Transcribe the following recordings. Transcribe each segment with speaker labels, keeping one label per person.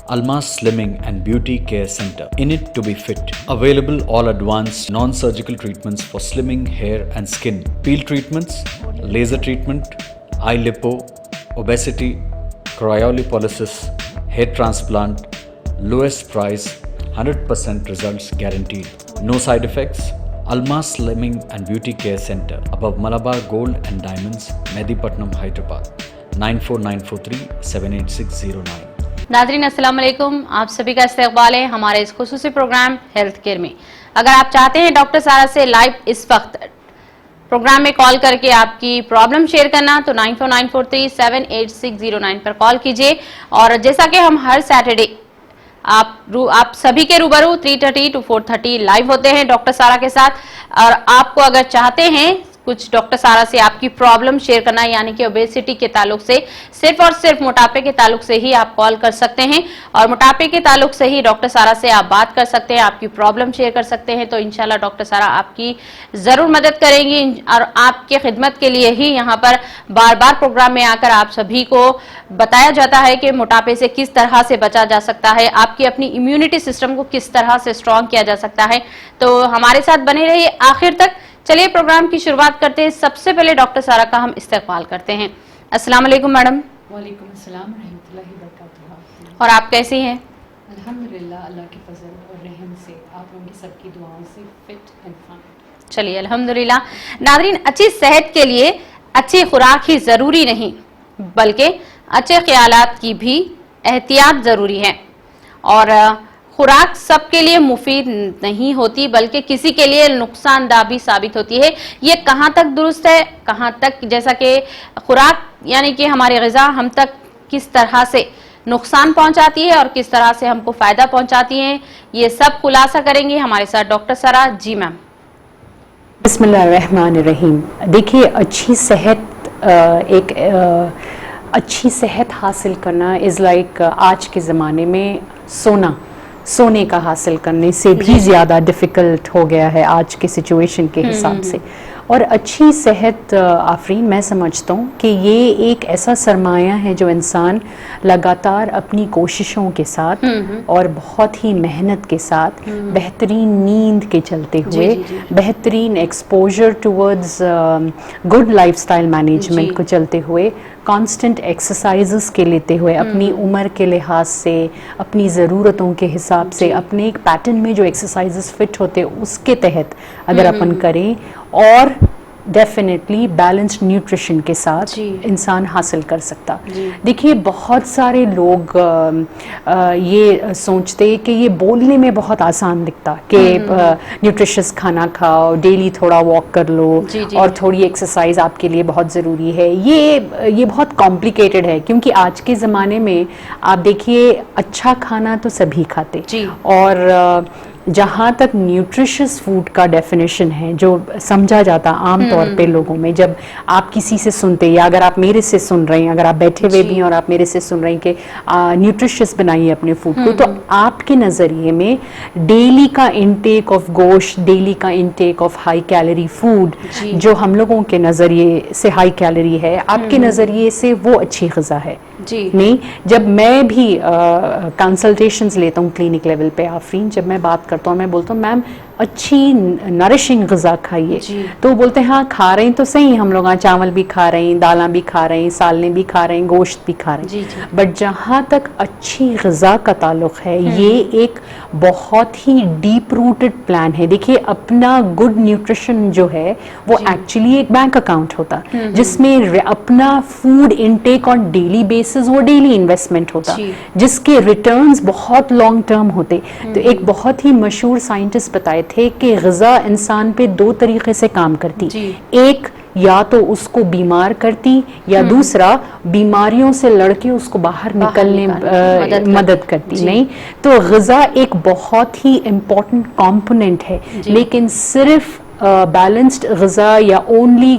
Speaker 1: Almas Slimming and Beauty Care Center. In it to be fit. Available all advanced non-surgical treatments for slimming, hair and skin. Peel treatments, laser treatment, eye lipo, obesity, cryolipolysis, hair transplant. Lowest price, 100% results guaranteed. No side effects. Almas Slimming and Beauty Care Center, above Malabar Gold and Diamonds, Mehdipatnam, Hyderabad. 9494378609.
Speaker 2: नाज़रीन अस्सलाम वालेकुम, आप सभी का इस्तकबाल है हमारे इस खुसूसी प्रोग्राम हेल्थ केयर में। अगर आप चाहते हैं डॉक्टर सारा से लाइव इस वक्त प्रोग्राम में कॉल करके आपकी प्रॉब्लम शेयर करना तो 9494378609 पर कॉल कीजिए। और जैसा कि हम हर सैटरडे आप सभी के रूबरू 3:30 to 4:30 लाइव होते हैं डॉक्टर सारा के साथ। और आपको अगर चाहते हैं कुछ डॉक्टर सारा से आपकी प्रॉब्लम शेयर करना, यानी कि ओबेसिटी के ताल्लुक से, सिर्फ और सिर्फ मोटापे के ताल्लुक से ही आप कॉल कर सकते हैं और मोटापे के ताल्लुक से ही डॉक्टर सारा से आप बात कर सकते हैं, आपकी प्रॉब्लम शेयर कर सकते हैं। तो इंशाल्लाह डॉक्टर सारा आपकी जरूर मदद करेंगी और आपके खिदमत के लिए ही यहाँ पर बार बार प्रोग्राम में आकर आप सभी को बताया जाता है कि मोटापे से किस तरह से बचा जा सकता है, आपकी अपनी इम्यूनिटी सिस्टम को किस तरह से स्ट्रॉन्ग किया जा सकता है। तो हमारे साथ बने रहिए आखिर तक। चलिए प्रोग्राम की शुरुआत करते हैं। सबसे पहले डॉक्टर सारा का हम इस्तकबाल करते हैं। अस्सलाम वालेकुम मैडम।
Speaker 3: वालेकुम अस्सलाम रहमतुल्लाहि व बरकातुहू।
Speaker 2: और आप कैसी हैं?
Speaker 3: अल्हम्दुलिल्लाह, अल्लाह के फजल और रहम से, आप लोगों की सबकी दुआओं से फिट एंड फाइन।
Speaker 2: चलिए अल्हम्दुलिल्लाह। नाज़रीन, अच्छी सेहत के लिए अच्छी खुराक ही जरूरी नहीं बल्कि अच्छे ख्यालात की भी एहतियात जरूरी है। और खुराक सबके लिए मुफीद नहीं होती बल्कि किसी के लिए नुकसानदा भी साबित होती है। ये कहाँ तक दुरुस्त है, कहाँ तक, जैसा कि खुराक यानी कि हमारी ग़िज़ा हम तक किस तरह से नुकसान पहुंचाती है और किस तरह से हमको फ़ायदा पहुंचाती है, ये सब खुलासा करेंगे हमारे साथ डॉक्टर सारा। जी मैम।
Speaker 3: बिस्मिल्लाहिर्रहमानिर्रहीम। देखिए, अच्छी सेहत हासिल करना इज़ लाइक आज के ज़माने में सोने का हासिल करने से भी ज़्यादा डिफ़िकल्ट हो गया है आज के सिचुएशन के हिसाब से। और अच्छी सेहत आफरीन, मैं समझता हूँ कि ये एक ऐसा सरमाया है जो इंसान लगातार अपनी कोशिशों के साथ और बहुत ही मेहनत के साथ, बेहतरीन नींद के चलते हुए, बेहतरीन exposure towards good lifestyle management को चलते हुए, कांस्टेंट एक्सरसाइजेस के लेते हुए, अपनी उम्र के लिहाज से, अपनी ज़रूरतों के हिसाब से, अपने एक पैटर्न में जो एक्सरसाइजेस फिट होते हैं उसके तहत अगर अपन करें और डेफिनेटली बैलेंस्ड न्यूट्रिशन के साथ इंसान हासिल कर सकता। देखिए, बहुत सारे लोग ये सोचते कि ये बोलने में बहुत आसान दिखता कि न्यूट्रिशियस खाना खाओ, डेली थोड़ा वॉक कर लो और थोड़ी एक्सरसाइज आपके लिए बहुत ज़रूरी है। ये बहुत कॉम्प्लिकेटेड है क्योंकि आज के ज़माने में आप देखिए अच्छा खाना तो सभी खाते और जहाँ तक न्यूट्रिशियस फूड का डेफिनेशन है जो समझा जाता आम तौर पे लोगों में, जब आप किसी से सुनते या अगर आप मेरे से सुन रहे हैं, अगर आप बैठे हुए भी हैं और आप मेरे से सुन रहे हैं कि न्यूट्रिशियस बनाइए अपने फूड को, तो आपके नज़रिए में डेली का इंटेक ऑफ गोश्त, डेली का intake of high calorie food जो हम लोगों के नज़रिए से हाई कैलोरी है, आपके नज़रिए से वो अच्छी ग़िज़ा है? नहीं। जब मैं भी कंसल्टेशंस लेता हूँ क्लिनिक लेवल पे आफरीन, जब मैं बात करता हूँ, मैं बोलता हूँ मैम अच्छी नरिशिंग ग़िज़ा खाइए, तो बोलते हैं हाँ खा रहे हैं तो सही, हम लोग चावल भी खा रहे हैं, दालें भी खा रहे हैं, सालें भी खा रहे हैं, गोश्त भी खा रहे हैं, बट जहाँ तक अच्छी ग़िज़ा का ताल्लुक़ है ये एक बहुत ही डीप रूटेड प्लान है। देखिए, अपना गुड न्यूट्रिशन जो है वो एक्चुअली एक बैंक अकाउंट होता जिसमें अपना food intake on daily basis वो डेली इन्वेस्टमेंट होता जिसके रिटर्न्स बहुत लॉन्ग टर्म होते। तो एक बहुत ही मशहूर साइंटिस्ट बताए थे कि ग़िज़ा इंसान पे दो तरीके से काम करती, एक या तो उसको बीमार करती या दूसरा बीमारियों से लड़के उसको बाहर निकलने मदद करती। नहीं तो ग़िज़ा एक बहुत ही इम्पोर्टेंट कंपोनेंट है, लेकिन सिर्फ بیلنسڈ غذا یا اونلی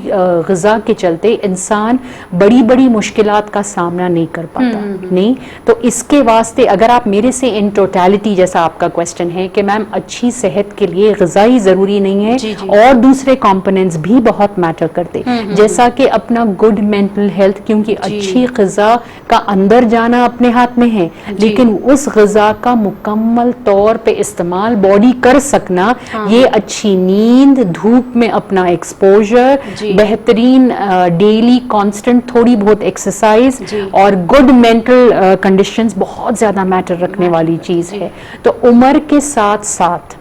Speaker 3: غذا کے چلتے انسان بڑی بڑی مشکلات کا سامنا نہیں کر پاتا. نہیں تو اس کے واسطے اگر آپ میرے سے ان ٹوٹیلٹی, جیسا آپ کا کوشچن ہے کہ میم اچھی صحت کے لیے غذائی ضروری نہیں ہے اور دوسرے کمپوننٹس بھی بہت میٹر کرتے, جیسا کہ اپنا گڈ مینٹل ہیلتھ, کیونکہ اچھی غذا کا اندر جانا اپنے ہاتھ میں ہے, لیکن اس غذا کا مکمل طور پہ استعمال باڈی کر سکنا, یہ اچھی نیند, دھوپ میں اپنا ایکسپوجر, بہترین ڈیلی کانسٹنٹ تھوڑی بہت ایکسرسائز اور گڈ مینٹل کنڈیشنز بہت زیادہ میٹر رکھنے والی چیز ہے. تو عمر کے ساتھ ساتھ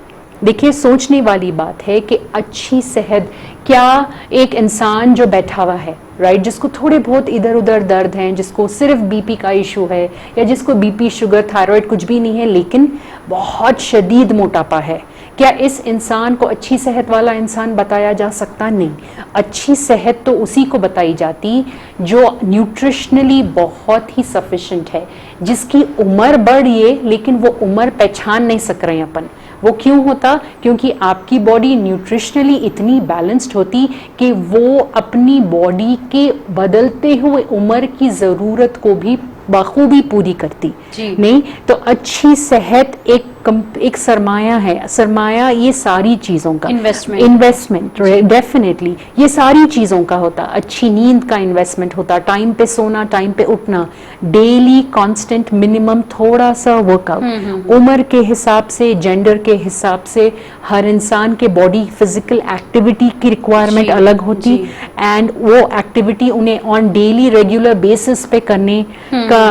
Speaker 3: دیکھیے سوچنے والی بات ہے کہ اچھی صحت کیا ایک انسان جو بیٹھا ہوا ہے رائٹ, جس کو تھوڑے بہت ادھر ادھر درد ہیں, جس کو صرف بی پی کا ایشو ہے یا جس کو بی پی شوگر تھائرائڈ کچھ بھی نہیں ہے لیکن بہت شدید موٹاپا ہے, کیا اس انسان کو اچھی صحت والا انسان بتایا جا سکتا؟ نہیں. اچھی صحت تو اسی کو بتائی جاتی جو نیوٹریشنلی بہت ہی سفیشینٹ ہے, جس کی عمر بڑھیے لیکن وہ عمر پہچان نہیں سک رہے ہیں اپن. وہ کیوں ہوتا؟ کیونکہ آپ کی باڈی نیوٹریشنلی اتنی بیلنسڈ ہوتی کہ وہ اپنی باڈی کے بدلتے ہوئے عمر کی ضرورت کو بھی بخوبی پوری کرتی. نہیں تو اچھی صحت ایک سرمایہ ہے. سرمایہ یہ ساری چیزوں کا انویسٹمنٹ ڈیفینیٹلی یہ ساری چیزوں کا ہوتا. اچھی نیند کا انویسٹمنٹ ہوتا, ٹائم پہ سونا, ٹائم پہ اٹھنا, ڈیلی کانسٹنٹ منیمم تھوڑا سا ورک آؤٹ. عمر کے حساب سے, جینڈر کے حساب سے ہر انسان کے باڈی فزیکل ایکٹیویٹی کی ریکوائرمنٹ الگ ہوتی اینڈ وہ ایکٹیویٹی انہیں آن ڈیلی ریگولر بیسس پہ کرنے کا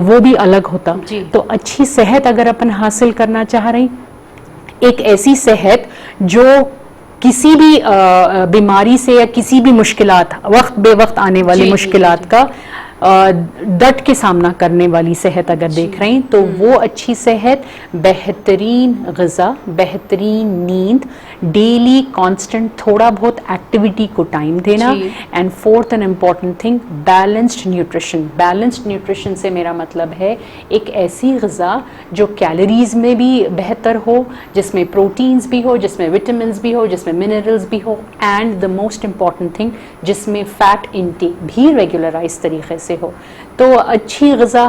Speaker 3: وہ بھی الگ ہوتا. تو اچھی صحت اگر اپن حاصل کرنا چاہ رہے ہیں, ایک ایسی صحت جو کسی بھی بیماری سے یا کسی بھی مشکلات, وقت بے وقت آنے والی مشکلات کا ڈٹ کے سامنا کرنے والی صحت اگر دیکھ رہے ہیں تو وہ اچھی صحت بہترین غذا, بہترین نیند, ڈیلی کانسٹنٹ تھوڑا بہت ایکٹیویٹی کو ٹائم دینا, and fourth and important thing balanced nutrition. Balanced nutrition سے میرا مطلب ہے ایک ایسی غذا جو کیلوریز میں بھی بہتر ہو, جس میں پروٹینز بھی ہو, جس میں وٹامنز بھی ہو, جس میں منرلز بھی ہو, and the most important thing جس میں فیٹ انٹیک بھی ریگولرائز طریقے سے ہو. تو اچھی غذا,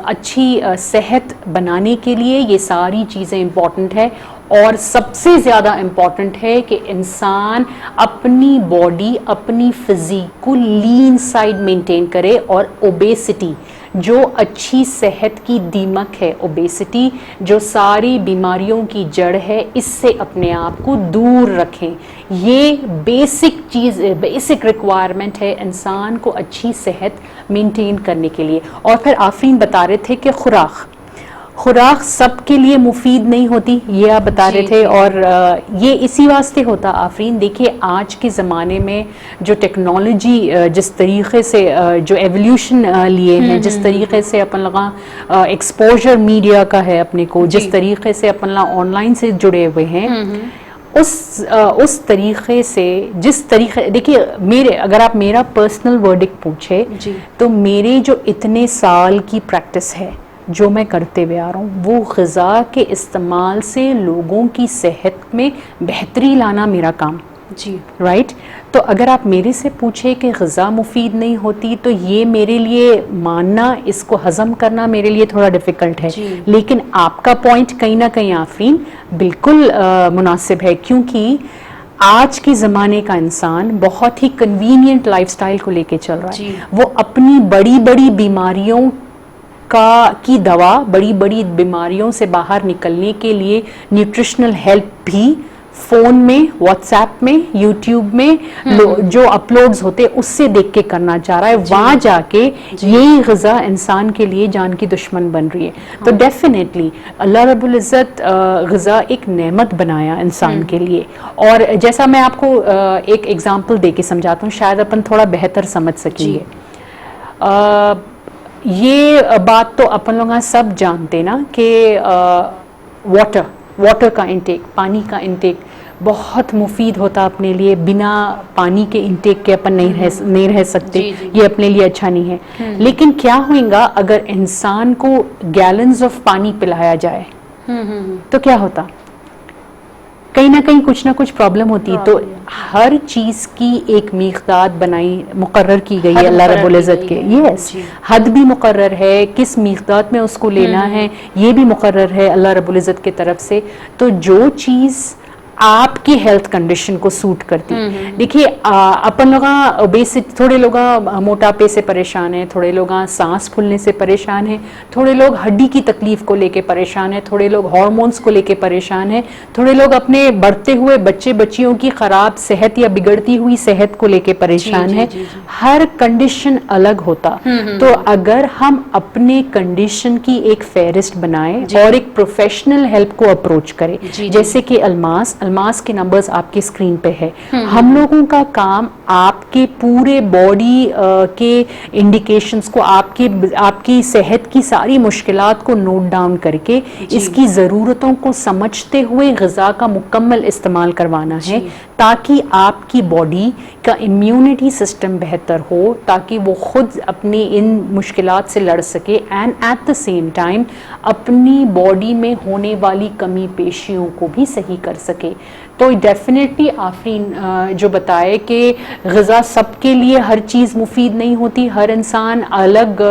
Speaker 3: اچھی صحت بنانے کے لیے یہ ساری چیزیں امپورٹنٹ ہے, اور سب سے زیادہ امپورٹنٹ ہے کہ انسان اپنی باڈی, اپنی فزیک کو لین سائڈ مینٹین کرے, اور اوبیسٹی جو اچھی صحت کی دیمک ہے, اوبیسٹی جو ساری بیماریوں کی جڑ ہے, اس سے اپنے آپ کو دور رکھیں. یہ بیسک چیز, بیسک ریکوائرمنٹ ہے انسان کو اچھی صحت مینٹین کرنے کے لیے. اور پھر آفرین بتا رہے تھے کہ خوراک سب کے لیے مفید نہیں ہوتی, یہ آپ بتا رہے تھے, اور یہ اسی واسطے ہوتا آفرین. دیکھیے آج کے زمانے میں جو ٹیکنالوجی, جس طریقے سے جو ایولیوشن لیے ہیں, جس طریقے سے اپن لگا ایکسپوجر میڈیا کا ہے اپنے کو, جس طریقے سے اپن لگا آن لائن سے جڑے ہوئے ہیں, اس طریقے سے, جس طریقے, دیکھیے میرے, اگر آپ میرا پرسنل ورڈکٹ پوچھے تو میرے جو اتنے سال کی پریکٹس ہے جو میں کرتے ہوئے آ رہا ہوں, وہ غذا کے استعمال سے لوگوں کی صحت میں بہتری لانا میرا کام. رائٹ. تو اگر آپ میرے سے پوچھے کہ غذا مفید نہیں ہوتی تو یہ میرے لیے ماننا, اس کو ہضم کرنا میرے لیے تھوڑا ڈیفیکلٹ ہے. لیکن آپ کا پوائنٹ کہیں نہ کہیں آفرین بالکل مناسب ہے, کیونکہ آج کے زمانے کا انسان بہت ہی کنوینئنٹ لائف سٹائل کو لے کے چل رہا ہے. وہ اپنی بڑی بڑی بیماریوں کی دوا, بڑی بڑی بیماریوں سے باہر نکلنے کے لیے نیوٹریشنل ہیلپ بھی فون میں, واٹس ایپ میں, یوٹیوب میں جو اپلوڈز ہوتے اس سے دیکھ کے کرنا چاہ رہا ہے. وہاں جا کے یہی غذا انسان کے لیے جان کی دشمن بن رہی ہے. تو ڈیفینیٹلی اللہ رب العزت غذا ایک نعمت بنایا انسان کے لیے. اور جیسا میں آپ کو ایک ایگزامپل دے کے سمجھاتا ہوں, شاید اپن تھوڑا بہتر سمجھ سکیں گے. یہ بات تو اپن لوگ سب جانتے نا کہ واٹر کا انٹیک, پانی کا انٹیک بہت مفید ہوتا اپنے لیے. بنا پانی کے انٹیک کے اپن نہیں رہ سکتے, یہ اپنے لیے اچھا نہیں ہے. لیکن کیا ہوئے گا اگر انسان کو گیلنز آف پانی پلایا جائے تو کیا ہوتا؟ کہیں نہ کہیں کچھ نہ کچھ پرابلم ہوتی ہے. تو ہر چیز کی ایک مقدار بنائی مقرر کی گئی ہے اللہ رب العزت کے. یس, حد بھی مقرر ہے, کس مقدار میں اس کو لینا ہے یہ بھی مقرر ہے اللہ رب العزت کی طرف سے. تو جو چیز آپ کی ہیلتھ کنڈیشن کو سوٹ کرتی. دیکھیے اپن لوگ بیسک تھوڑے لوگ موٹاپے سے پریشان ہیں, تھوڑے لوگ سانس پھولنے سے پریشان ہیں, تھوڑے لوگ ہڈی کی تکلیف کو لے کے پریشان ہیں, تھوڑے لوگ ہارمونز کو لے کے پریشان ہیں, تھوڑے لوگ اپنے بڑھتے ہوئے بچے بچیوں کی خراب صحت یا بگڑتی ہوئی صحت کو لے کے پریشان ہیں. ہر کنڈیشن الگ ہوتا. تو اگر ہم اپنے کنڈیشن کی ایک فہرست بنائیں اور ایک پروفیشنل ہیلپ کو اپروچ کریں, جیسے کہ الماس کے نمبرز آپ کی اسکرین پہ ہے. ہم لوگوں کا کام آپ کے پورے باڈی کے انڈیکیشنز کو, آپ کی صحت کی ساری مشکلات کو نوٹ ڈاؤن کر کے اس کی ضرورتوں کو سمجھتے ہوئے غذا کا مکمل استعمال کروانا ہے, تاکہ آپ کی باڈی کا امیونٹی سسٹم بہتر ہو, تاکہ وہ خود اپنی ان مشکلات سے لڑ سکے, and at the same time اپنی باڈی میں ہونے والی کمی پیشیوں کو بھی صحیح کر سکے. تو ڈیفینیٹلی آفرین جو بتائے کہ غذا سب کے لیے ہر چیز مفید نہیں ہوتی, ہر انسان الگ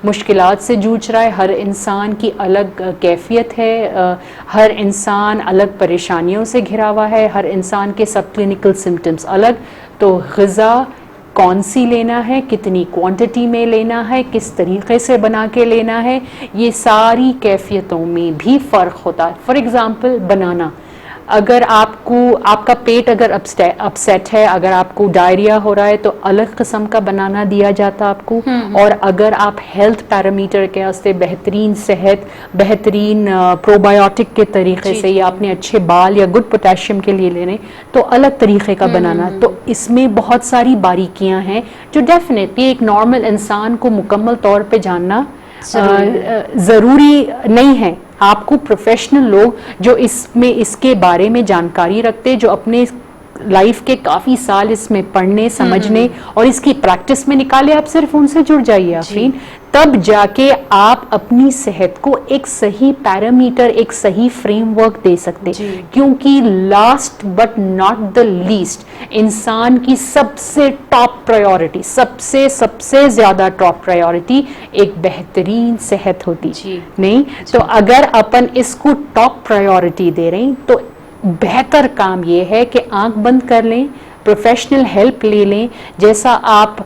Speaker 3: مشکلات سے جوجھ رہا ہے, ہر انسان کی الگ کیفیت ہے, ہر انسان الگ پریشانیوں سے گھرا ہوا ہے, ہر انسان کے سب کلینکل سمٹمز الگ. تو غذا کون سی لینا ہے, کتنی کوانٹٹی میں لینا ہے, کس طریقے سے بنا کے لینا ہے, یہ ساری کیفیتوں میں بھی فرق ہوتا ہے. فار ایگزامپل بنانا, اگر آپ کا پیٹ اگر اپسیٹ ہے, اگر آپ کو ڈائریا ہو رہا ہے تو الگ قسم کا بنانا دیا جاتا آپ کو. اور اگر آپ ہیلتھ پیرامیٹر کے واسطے بہترین صحت, بہترین پروبایوٹک کے طریقے سے, یا اپنے اچھے بال یا گڈ پوٹیشیم کے لیے لینے, تو الگ طریقے کا بنانا. تو اس میں بہت ساری باریکیاں ہیں جو ڈیفینیٹلی ایک نارمل انسان کو مکمل طور پہ جاننا ضروری نہیں ہے. آپ کو پروفیشنل لوگ جو اس کے بارے میں جانکاری رکھتے, جو اپنے لائف کے کافی سال اس میں پڑھنے, سمجھنے اور اس کی پریکٹس میں نکالے, آپ صرف ان سے جڑ جائیے آفرین. تب جا کے آپ اپنی صحت کو ایک صحیح پیرامیٹر, ایک صحیح فریم ورک دے سکتے. کیونکہ last but not the least, انسان کی سب سے ٹاپ پرائیورٹی, سب سے زیادہ ٹاپ پرائیورٹی ایک بہترین صحت ہوتی نہیں. تو اگر اپن اس کو ٹاپ پرائیورٹی دے رہے ہیں تو بہتر کام یہ ہے کہ آنکھ بند کر لیں, پروفیشنل ہیلپ لے لیں. جیسا آپ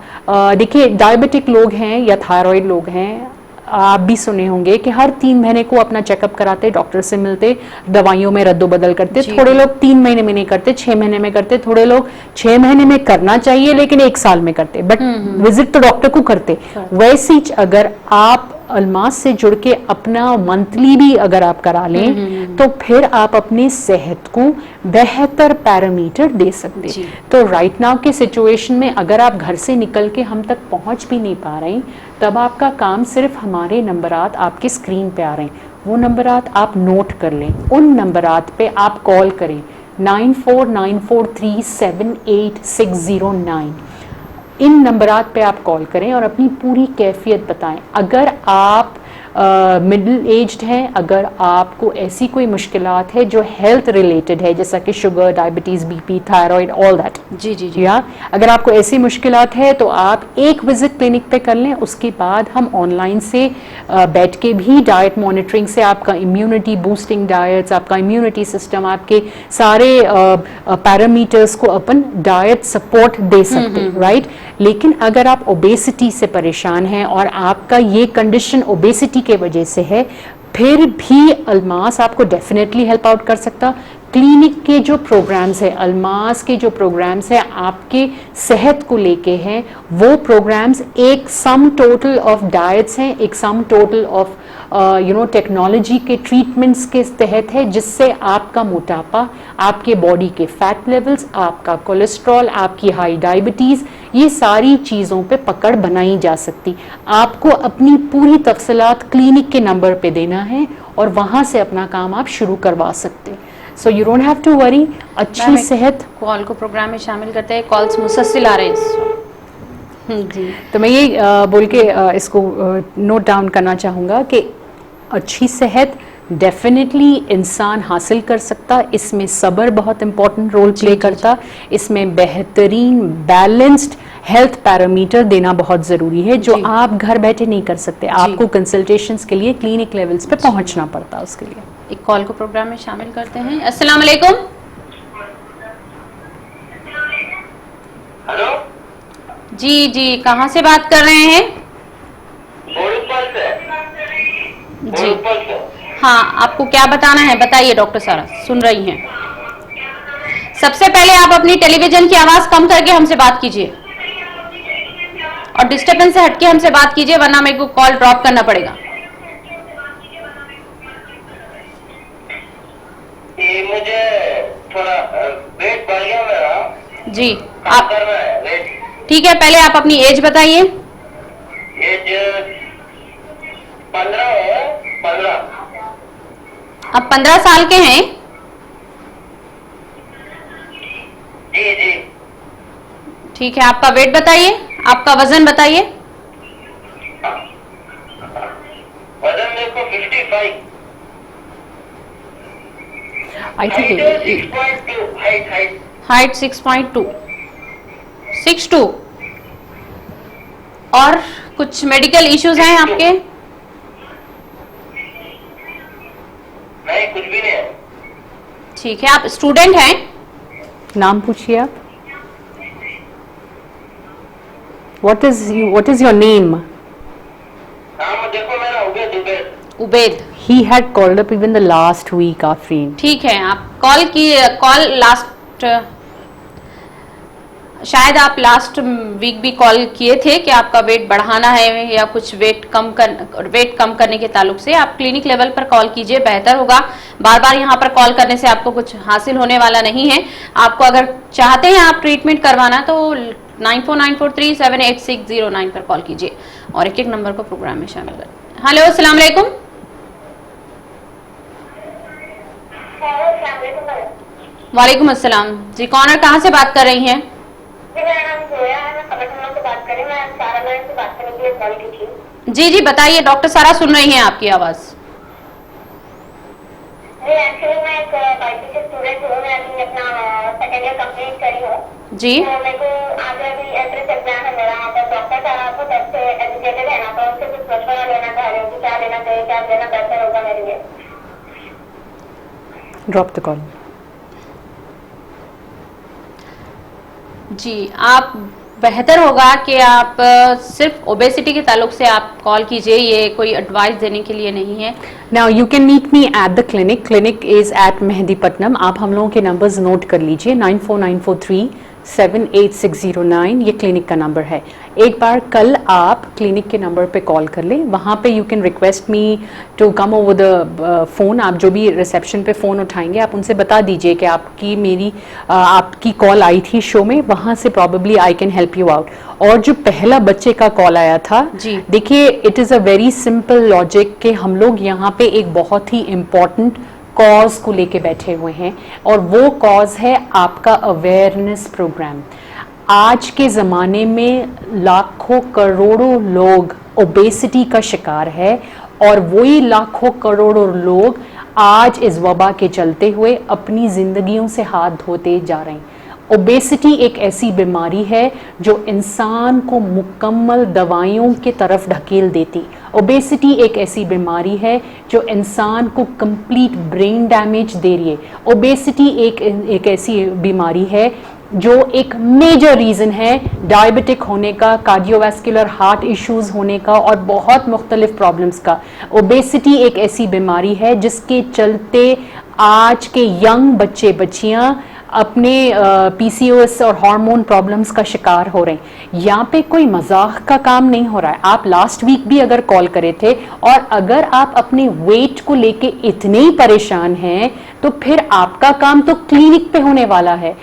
Speaker 3: دیکھیے ڈائبٹک لوگ ہیں یا تھائرائڈ لوگ ہیں, آپ بھی سنے ہوں گے کہ ہر 3 مہینے کو اپنا چیک اپ کراتے, ڈاکٹر سے ملتے, دوائیوں میں رد و بدل کرتے. تھوڑے لوگ 3 مہینے میں نہیں کرتے, 6 مہینے میں کرتے, تھوڑے لوگ 6 مہینے میں کرنا چاہیے لیکن 1 سال میں کرتے, بٹ وزٹ تو ڈاکٹر کو کرتے. ویسے اگر آپ الماس سے جڑ کے اپنا منتھلی بھی اگر آپ کرا لیں تو پھر آپ اپنی صحت کو بہتر پیرامیٹر دے سکتے. تو رائٹ ناؤ کے سچویشن میں اگر آپ گھر سے نکل کے ہم تک پہنچ بھی نہیں پا رہے ہیں, تب آپ کا کام صرف ہمارے نمبرات آپ کے اسکرین پہ آ رہے ہیں, وہ نمبرات آپ نوٹ کر لیں. ان نمبرات پہ آپ کال کریں 9494378609. ان نمبرات پہ آپ کال کریں اور اپنی پوری کیفیت بتائیں. اگر آپ مڈل ایجڈ ہیں, اگر آپ کو ایسی کوئی مشکلات ہے جو ہیلتھ ریلیٹڈ ہے, جیسا کہ sugar, diabetes, B P, thyroid, all that, یا اگر آپ کو ایسی مشکلات ہے تو آپ ایک وزٹ کلینک پہ کر لیں. اس کے بعد ہم آن لائن سے بیٹھ کے بھی ڈائٹ مانیٹرنگ سے آپ کا امیونٹی بوسٹنگ ڈائٹس, آپ کا امیونٹی سسٹم, آپ کے سارے پیرامیٹرز کو اپن ڈائٹ سپورٹ دے سکتے, رائٹ. لیکن اگر آپ اوبیسٹی سے پریشان ہیں اور آپ کا یہ کنڈیشن اوبیسٹی کے وجہ سے ہے, پھر بھی الماس آپ کو ڈیفینیٹلی ہیلپ آؤٹ کر سکتا. کلینک کے جو پروگرامز ہیں, الماس کے جو پروگرامز ہیں آپ کے صحت کو لے کے ہیں, وہ پروگرامز ایک سم ٹوٹل آف ڈائٹس ہیں, ایک سم ٹوٹل آف ٹیکنالوجی کے ٹریٹمنٹس کے تحت ہے, جس سے آپ کا موٹاپا, آپ کے باڈی کے فیٹ لیولز, آپ کا کولیسٹرول, آپ کی ہائی ڈائبٹیز, یہ ساری چیزوں پہ پکڑ بنائی جا سکتی. آپ کو اپنی پوری تفصیلات کلینک کے نمبر پہ دینا ہے اور وہاں سے اپنا کام آپ شروع کروا سکتے. So you don't have to worry. اچھی صحت
Speaker 2: کال کو پروگرام میں شامل کرتے ہیں, کالز مسلسل آ رہے ہیں. جی,
Speaker 3: تو میں یہ بول کے اس کو نوٹ ڈاؤن کرنا چاہوں گا کہ اچھی صحت डेफिनेटली इंसान हासिल कर सकता, इसमें सब्र बहुत इंपॉर्टेंट रोल प्ले करता, इसमें बेहतरीन बैलेंस्ड हेल्थ पैरामीटर देना बहुत ज़रूरी है जो आप घर बैठे नहीं कर सकते, आपको कंसल्टेशंस के लिए क्लिनिक लेवल्स पे पहुंचना पड़ता उसके लिए।
Speaker 2: एक कॉल को प्रोग्राम में शामिल करते हैं। अस्सलाम वालेकुम।
Speaker 4: हेलो
Speaker 2: जी जी, कहाँ से बात कर रहे हैं? जी हाँ, आपको क्या बताना है बताइए, डॉक्टर सारा सुन रही हैं। सबसे पहले आप अपनी टेलीविजन की आवाज कम करके हमसे बात कीजिए और डिस्टर्बेंस से हटके हमसे बात कीजिए, वरना मेरे को कॉल ड्रॉप करना पड़ेगा।
Speaker 4: ये मुझे थोड़ा वेट बढ़ गया मेरा।
Speaker 2: जी
Speaker 4: आप करना है वेट।
Speaker 2: ठीक है, पहले आप अपनी एज बताइए।
Speaker 4: एज 15 है। 15।
Speaker 2: आप 15 साल के हैं?
Speaker 4: जी जी।
Speaker 2: ठीक है, आपका वेट बताइए, आपका वजन बताइए।
Speaker 4: वजन मेरे को 55।
Speaker 3: I think
Speaker 4: 6.2 height.
Speaker 2: हाइट 6.2 6'2। और कुछ मेडिकल इश्यूज हैं आपके?
Speaker 4: नहीं, कुछ भी नहीं है।
Speaker 2: ठीक है, आप स्टूडेंट हैं?
Speaker 3: नाम पूछिए आप। What is your name?
Speaker 4: नाम देखो मेरा Ubed.
Speaker 2: Ubed.
Speaker 3: He had called up even the last week, Afreen.
Speaker 2: ठीक है, आप कॉल लास्ट शायद आप लास्ट वीक भी कॉल किए थे कि आपका वेट बढ़ाना है या कुछ वेट कम करने के ताल्लुक से। आप क्लिनिक लेवल पर कॉल कीजिए, बेहतर होगा। बार बार यहाँ पर कॉल करने से आपको कुछ हासिल होने वाला नहीं है। आपको अगर चाहते हैं आप ट्रीटमेंट करवाना तो 9494378609 पर कॉल कीजिए और एक एक नंबर को प्रोग्राम में शामिल करें। हेलो, अस्सलाम वालेकुम। वालेकुम अस्सलाम जी, कौन और कहाँ से बात कर रही हैं?
Speaker 5: मेरा नाम जोया है, मैं कमर से बात कर रही हूँ। मैं सारा लाइन से बात करने के लिए कॉल की थी।
Speaker 2: जी जी बताइए, डॉक्टर सारा सुन रही हैं आपकी आवाज।
Speaker 5: जी, एक्चुअली मैं एक बायोलॉजी स्टूडेंट हूँ। मैं अभी अपना सेकेंड ईयर कंप्लीट करी हूँ।
Speaker 2: जी
Speaker 5: तो मेरे को आगे अभी एंट्रेंस एग्जाम है मेरा। यहाँ पर डॉक्टर सारा को तब से एजुकेटेड है ना, तो उससे कुछ मशवरा लेना चाह रही हूँ कि क्या लेना चाहिए, क्या लेना बेहतर होगा मेरे लिए।
Speaker 3: Drop the call.
Speaker 2: जी, आप बेहतर होगा कि आप सिर्फ ओबेसिटी के ताल्लुक से आप कॉल कीजिए, ये कोई एडवाइस देने के लिए नहीं है।
Speaker 3: Now you can meet me at the clinic. Clinic is at Mehdipatnam. आप हम लोगों के नंबर्स नोट कर लीजिए, 9494378609 ये क्लिनिक का नंबर है। एक बार कल आप क्लिनिक के नंबर पे कॉल कर लें, वहाँ पे you can request me to come over the phone. आप जो भी रिसेप्शन पे फ़ोन उठाएंगे आप उनसे बता दीजिए कि आपकी कॉल आई थी शो में, वहाँ से probably I can help you out. और जो पहला बच्चे का कॉल आया था,
Speaker 2: जी
Speaker 3: देखिए it is a very simple logic कि हम लोग यहाँ पे एक बहुत ही इम्पॉर्टेंट कॉज को लेके बैठे हुए हैं और वो कॉज है आपका अवेयरनेस प्रोग्राम। आज के ज़माने में लाखों करोड़ों लोग ओबेसिटी का शिकार है और वही लाखों करोड़ों लोग आज इस वबा के चलते हुए अपनी ज़िंदगियों से हाथ धोते जा रहे हैं। ओबेसिटी एक ऐसी बीमारी है जो इंसान को मुकम्मल दवाइयों की तरफ ढकेल देती। ओबेसिटी एक ऐसी बीमारी है जो इंसान को कंप्लीट ब्रेन डैमेज दे रही है। ओबेसिटी एक ऐसी बीमारी है जो एक मेजर रीज़न है डायबिटिक होने का, कार्डियोवैस्कुलर हार्ट इश्यूज़ होने का और बहुत मुख्तलिफ प्रॉब्लम्स का। ओबेसिटी एक ऐसी बीमारी है जिसके चलते आज के यंग बच्चे बच्चियां अपने PCOS और हार्मोन प्रॉब्लम्स का शिकार हो रहे हैं। यहाँ पे कोई मजाक का काम नहीं हो रहा है। आप लास्ट वीक भी अगर कॉल करे थे और अगर आप अपने वेट को लेके इतने ही परेशान हैं तो फिर आपका काम तो क्लिनिक पे होने वाला है।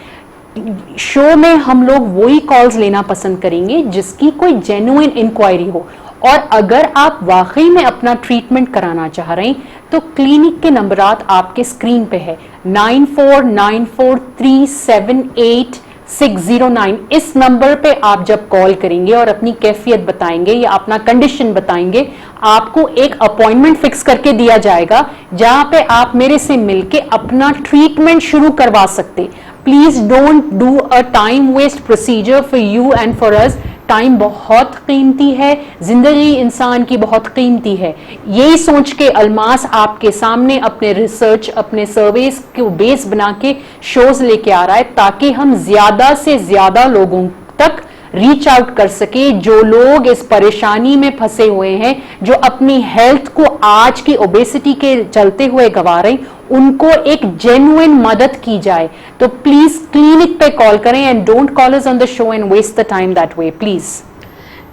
Speaker 3: शो में हम लोग वही कॉल्स लेना पसंद करेंगे जिसकी कोई जेन्युइन इंक्वायरी हो, और अगर आप वाकई में अपना ट्रीटमेंट कराना चाह रहे हैं तो क्लिनिक के नंबरात आपके स्क्रीन पे है, 9494378609 609 इस नंबर पे आप जब कॉल करेंगे और अपनी कैफियत बताएंगे या अपना कंडीशन बताएंगे, आपको एक अपॉइंटमेंट फिक्स करके दिया जाएगा जहां पे आप मेरे से मिलके अपना ट्रीटमेंट शुरू करवा सकते। Please don't do a time waste procedure for you and for us. Time बहुत कीमती है, जिंदगी इंसान की बहुत कीमती है। यही सोच के अल्मास आपके सामने अपने रिसर्च, अपने सर्वेस को बेस बना के शोज लेके आ रहा है ताकि हम ज्यादा से ज्यादा लोगों तक रीच आउट कर सके, जो लोग इस परेशानी में फंसे हुए हैं, जो अपनी हेल्थ को आज की ओबेसिटी के चलते हुए गंवा रहे हैं, उनको एक जेन्युइन मदद की जाए। तो प्लीज क्लिनिक पे कॉल करें and don't call us on the show and waste the time that way please.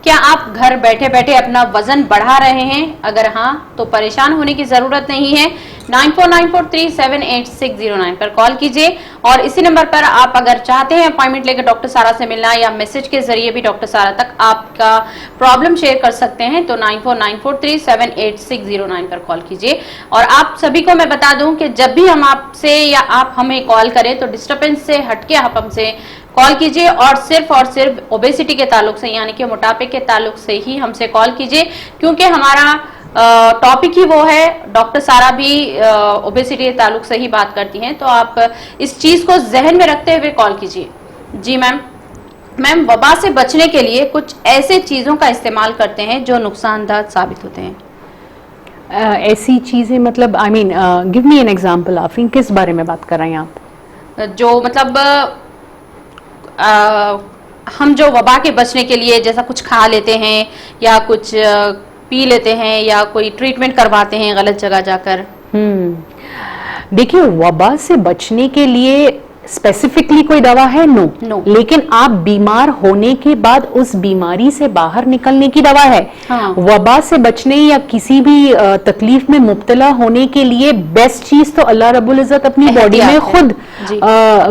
Speaker 2: क्या आप घर बैठे बैठे अपना वजन बढ़ा रहे हैं? अगर हाँ तो परेशान होने की जरूरत नहीं है। 9494378609 पर कॉल कीजिए और इसी नंबर पर आप अगर चाहते हैं अपॉइंटमेंट लेकर डॉक्टर सारा से मिलना या मैसेज के जरिए भी डॉक्टर सारा तक आपका प्रॉब्लम शेयर कर सकते हैं, तो 9494378609 पर कॉल कीजिए। और आप सभी को मैं बता दूं कि जब भी हम आपसे या आप हमें कॉल करें तो डिस्टर्बेंस से हटके आप हमसे कॉल कीजिए और सिर्फ ओबेसिटी के ताल्लुक से यानी कि मोटापे के ताल्लुक से ही हमसे कॉल कीजिए, क्योंकि हमारा टॉपिक ही वो है। डॉक्टर सारा भी ओबेसिटी के ताल्लुक से ही बात करती हैं, तो आप इस चीज को जहन में रखते हुए कॉल कीजिए। जी मैम, वबा से बचने के लिए कुछ ऐसे चीजों का इस्तेमाल करते हैं जो नुकसानदायक साबित होते हैं।
Speaker 3: ऐसी चीजें मतलब I mean give me an example. Afreen, किस बारे में बात कर रहे हैं आप?
Speaker 2: जो मतलब हम जो वबा के बचने के लिए जैसा कुछ खा लेते हैं या कुछ पी लेते हैं या कोई ट्रीटमेंट करवाते हैं गलत जगह जाकर।
Speaker 3: देखिए, वबा से बचने के लिए स्पेसिफिकली कोई दवा है? नो। लेकिन आप बीमार होने के बाद उस बीमारी से बाहर निकलने की दवा है।
Speaker 2: हाँ।
Speaker 3: वबा से बचने या किसी भी तकलीफ में मुब्तला होने के लिए बेस्ट चीज तो अल्लाह रब्बुल इज्जत अपनी बॉडी में खुद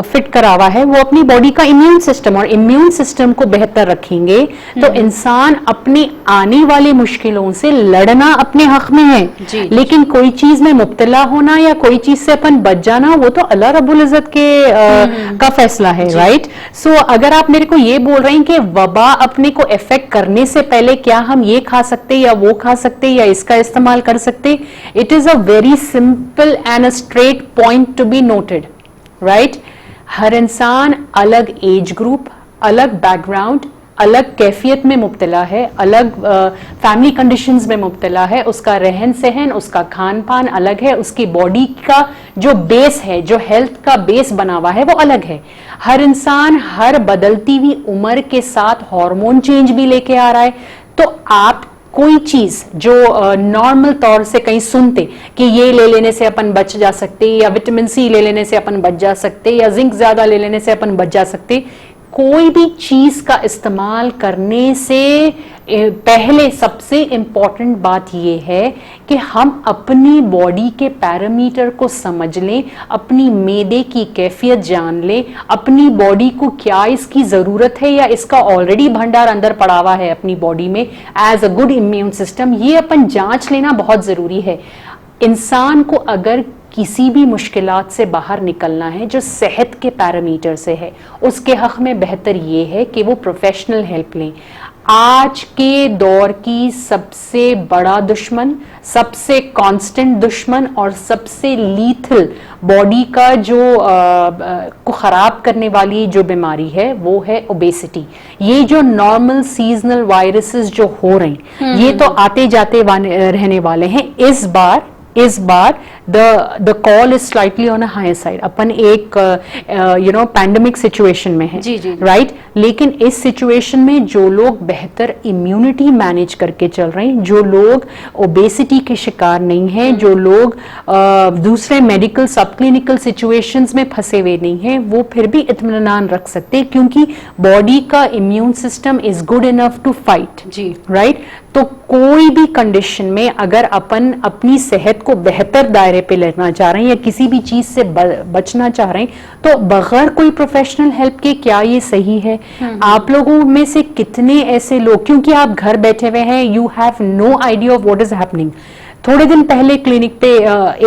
Speaker 3: फिट करावा है। वो अपनी बॉडी का इम्यून सिस्टम, और इम्यून सिस्टम को बेहतर रखेंगे तो इंसान अपने आने वाली मुश्किलों से लड़ना अपने हक में है। लेकिन कोई चीज में मुब्तला होना या कोई चीज से अपन बच जाना, वो तो अल्लाह रब्बुल इज्जत के का फैसला है, राइट? सो अगर आप मेरे को ये बोल रहे हैं कि वबा अपने को इफेक्ट करने से पहले क्या हम ये खा सकते या वो खा सकते या इसका इस्तेमाल कर सकते, it is a very simple and a straight point to be noted, right? हर इंसान अलग एज ग्रुप, अलग बैकग्राउंड, अलग कैफियत में मुब्तला है, अलग फैमिली कंडीशंस में मुब्तला है, उसका रहन सहन, उसका खान पान अलग है, उसकी बॉडी का जो बेस है, जो हेल्थ का बेस बना हुआ है, वो अलग है। हर इंसान हर बदलती हुई उम्र के साथ हार्मोन चेंज भी लेके आ रहा है। तो आप कोई चीज जो नॉर्मल तौर से कहीं सुनते कि ये ले लेने से अपन बच जा सकते, या विटामिन सी ले लेने से अपन बच जा सकते, या जिंक ज्यादा ले लेने से अपन बच जा सकते, कोई भी चीज का इस्तेमाल करने से पहले सबसे इंपॉर्टेंट बात यह है कि हम अपनी बॉडी के पैरामीटर को समझ लें, अपनी मेदे की कैफियत जान लें, अपनी बॉडी को क्या इसकी जरूरत है या इसका ऑलरेडी भंडार अंदर पड़ा हुआ है अपनी बॉडी में as a good immune system, ये अपन जांच लेना बहुत जरूरी है। इंसान को अगर किसी भी मुश्किलात से बाहर निकलना है जो सेहत के पैरामीटर से है, उसके हक में बेहतर ये है कि वो प्रोफेशनल हेल्प लें। आज के दौर की सबसे बड़ा दुश्मन, सबसे कांस्टेंट दुश्मन और सबसे लीथल बॉडी का जो को खराब करने वाली जो बीमारी है वो है ओबेसिटी। ये जो नॉर्मल सीजनल वायरसेस जो हो रहे हैं ये तो आते जाते रहने वाले हैं। इस बार the call is slightly on a higher side। अपन एक पैंडेमिक सिचुएशन में है, राइट? लेकिन इस सिचुएशन में जो लोग बेहतर इम्यूनिटी मैनेज करके चल रहे हैं, जो लोग ओबेसिटी के शिकार नहीं हैं, जो लोग दूसरे मेडिकल सब क्लिनिकल सिचुएशंस में फंसे हुए नहीं हैं, वो फिर भी इत्मीनान रख सकते हैं क्योंकि बॉडी का immune system is good enough to fight, right? तो कोई भी कंडीशन में अगर अपन अपनी सेहत को बेहतर दायरे पे लेना चाह रहे हैं या किसी भी चीज से बचना चाह रहे हैं तो बगैर कोई प्रोफेशनल हेल्प के क्या ये सही है? आप लोगों में से कितने ऐसे लोग, क्योंकि आप घर बैठे हुए हैं, you have no idea of what is happening, थोड़े दिन पहले क्लिनिक पे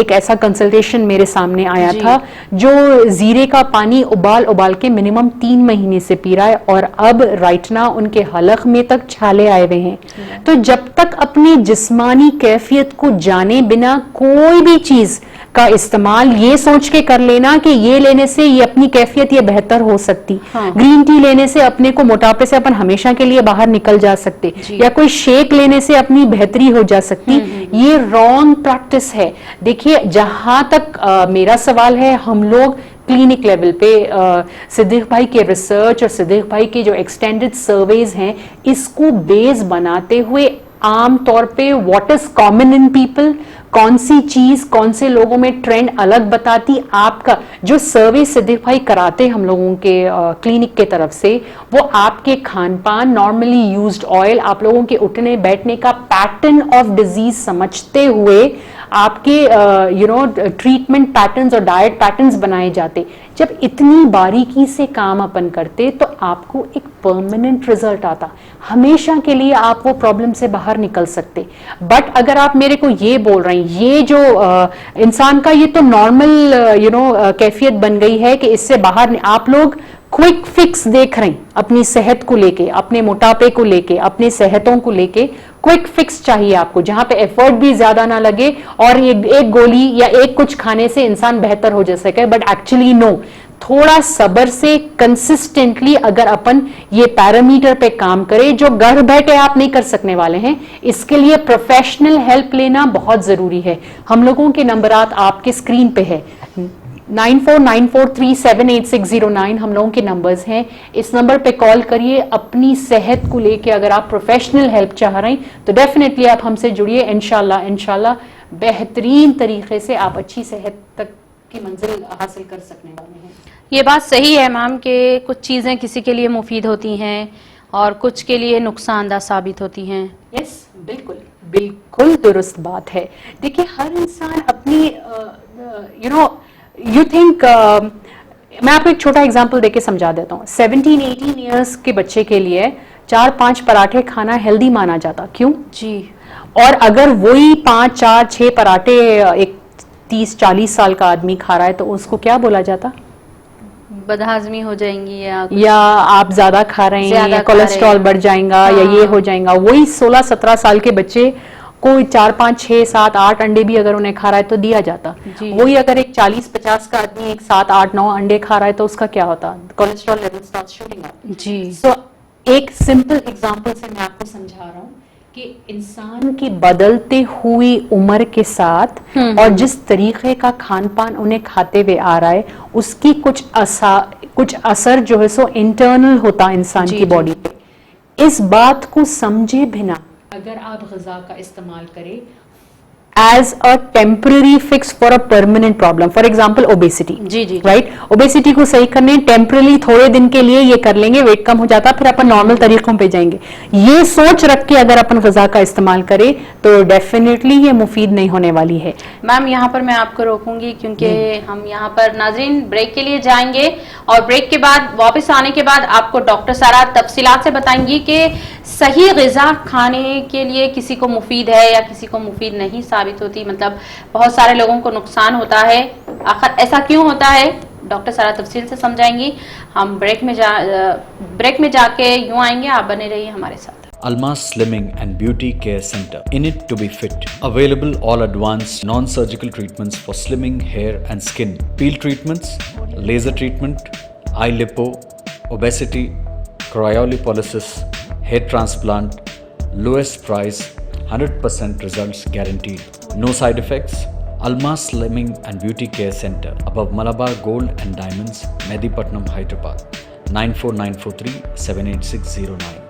Speaker 3: एक ऐसा कंसल्टेशन मेरे सामने आया था जो जीरे का पानी उबाल के मिनिमम 3 महीने से पी रहा है और अब राइट ना उनके हलक में तक छाले आए हुए हैं। तो जब तक अपनी जिस्मानी कैफियत को जाने बिना कोई भी चीज का इस्तेमाल ये सोच के कर लेना कि ये लेने से ये अपनी कैफियत ये बेहतर हो सकती, ग्रीन टी लेने से अपने को मोटापे से अपन हमेशा के लिए बाहर निकल जा सकते, या कोई शेक लेने से अपनी बेहतरी हो जा सकती, ये रॉन्ग प्रैक्टिस है। देखिए जहां तक मेरा सवाल है, हम लोग क्लिनिक लेवल पे सिद्दीक भाई के रिसर्च और सिद्दीक भाई के जो एक्सटेंडेड सर्वेज हैं इसको बेस बनाते हुए आम तौर पे what is common in people, कौन सी चीज कौन से लोगों में ट्रेंड अलग बताती, आपका जो सर्वे सिद्दीक भाई कराते हम लोगों के क्लिनिक के तरफ से वो आपके खान पान, नॉर्मली यूज्ड ऑयल, आप लोगों के उठने बैठने का पैटर्न ऑफ डिजीज समझते हुए आपके ट्रीटमेंट पैटर्न्स और डाइट पैटर्न्स बनाए जाते। जब इतनी बारीकी से काम अपन करते तो आपको एक परमानेंट रिजल्ट आता, हमेशा के लिए आप वो प्रॉब्लम से बाहर निकल सकते। बट अगर आप मेरे को ये बोल रहे हैं, ये जो इंसान का ये तो नॉर्मल कैफियत बन गई है कि इससे बाहर आप लोग क्विक फिक्स देख रहे हैं अपनी सेहत को लेके, अपने मोटापे को लेके, अपने सेहतों को लेके क्विक फिक्स चाहिए आपको, जहां पे एफर्ट भी ज्यादा ना लगे और एक गोली या एक कुछ खाने से इंसान बेहतर हो जा सके। बट एक्चुअली नो, थोड़ा सब्र से कंसिस्टेंटली अगर अपन ये पैरामीटर पे काम करें जो घर बैठे आप नहीं कर सकने वाले हैं, इसके लिए प्रोफेशनल हेल्प लेना बहुत जरूरी है। हम लोगों के नंबरात आपके स्क्रीन पे है, 9494378609 हम लोगों के नंबर्स हैं। इस नंबर पे कॉल करिए, अपनी सेहत को लेके अगर आप प्रोफेशनल हेल्प चाह रहे हैं तो डेफिनेटली आप हमसे जुड़िए। इंशाल्लाह बेहतरीन तरीके से आप अच्छी सेहत तक की मंजिल हासिल कर सकने वाले हैं।
Speaker 2: ये बात सही है मैम कि कुछ चीज़ें किसी के लिए मुफीद होती हैं और कुछ के लिए नुकसानदा साबित होती हैं।
Speaker 3: यस, बिल्कुल दुरुस्त बात है। देखिए हर इंसान अपनी यू थिंक मैं आपको एक छोटा एग्जांपल देके समझा देता हूँ। 17-18 इयर्स के बच्चे के लिए 4-5 पराठे खाना हेल्दी माना जाता, क्यों जी? और अगर वही 5, 4, 6 पराठे एक 30-40 साल का आदमी खा रहा है तो उसको क्या बोला जाता?
Speaker 2: बदहाजमी हो जाएंगी
Speaker 3: या आप ज्यादा खा रहे हैं, या कोलेस्ट्रॉल बढ़ जाएगा, या ये हो जाएगा। वही 16-17 साल के बच्चे को 4, 5, 6, 7, 8 अंडे भी अगर उन्हें खा रहा है तो दिया जाता। वही अगर एक 40-50 का आदमी एक 7, 8, 9 अंडे खा रहा है तो उसका क्या होता? Cholesterol level start shooting up. जी। सो एक सिंपल एग्जांपल से मैं आपको समझा रहा हूँ कि इंसान की बदलते हुई उम्र के साथ और जिस तरीके का खान पान उन्हें खाते हुए आ रहा है उसकी कुछ असर जो है सो इंटरनल होता है इंसान की बॉडी पे। इस बात को समझे बिना अगर आप ग़िज़ा का इस्तेमाल करें as a temporary fix for a permanent problem, for example obesity, जी राइट, ओबेसिटी को सही करने टेम्परली थोड़े दिन के लिए ये कर लेंगे, वेट कम हो जाता, फिर अपन नॉर्मल तरीकों पे जाएंगे। ये सोच रख के अगर अपन ग़िज़ा का इस्तेमाल करें तो डेफिनेटली ये मुफीद नहीं होने वाली है।
Speaker 2: मैम यहाँ पर मैं आपको रोकूंगी क्योंकि हम यहाँ पर नाज़रीन ब्रेक के लिए जाएंगे और ब्रेक के बाद वापस आने के बाद आपको डॉक्टर सारा तफसीलात से बताएंगी कि सही ग़िज़ा खाने के लिए किसी को मुफीद है या किसी को मुफीद नहीं साबित होती, मतलब बहुत सारे लोगों को नुकसान होता है। आखिर ऐसा क्यों होता है डॉक्टर सारा तफसील से समझाएंगी। हम ब्रेक में जाके यूं आएंगे, आप बने रहिए हमारे साथ।
Speaker 1: Almas Slimming and Beauty Care Center. In it to be fit. Available all advanced non-surgical treatments for slimming hair and skin. Peel treatments, laser treatment, eye lipo, obesity, cryolipolysis, hair transplant, lowest price, 100% results guaranteed. No side effects. Almas Slimming and Beauty Care Center above Malabar Gold and Diamonds, Medipatnam, Hyderabad. 94943 78609.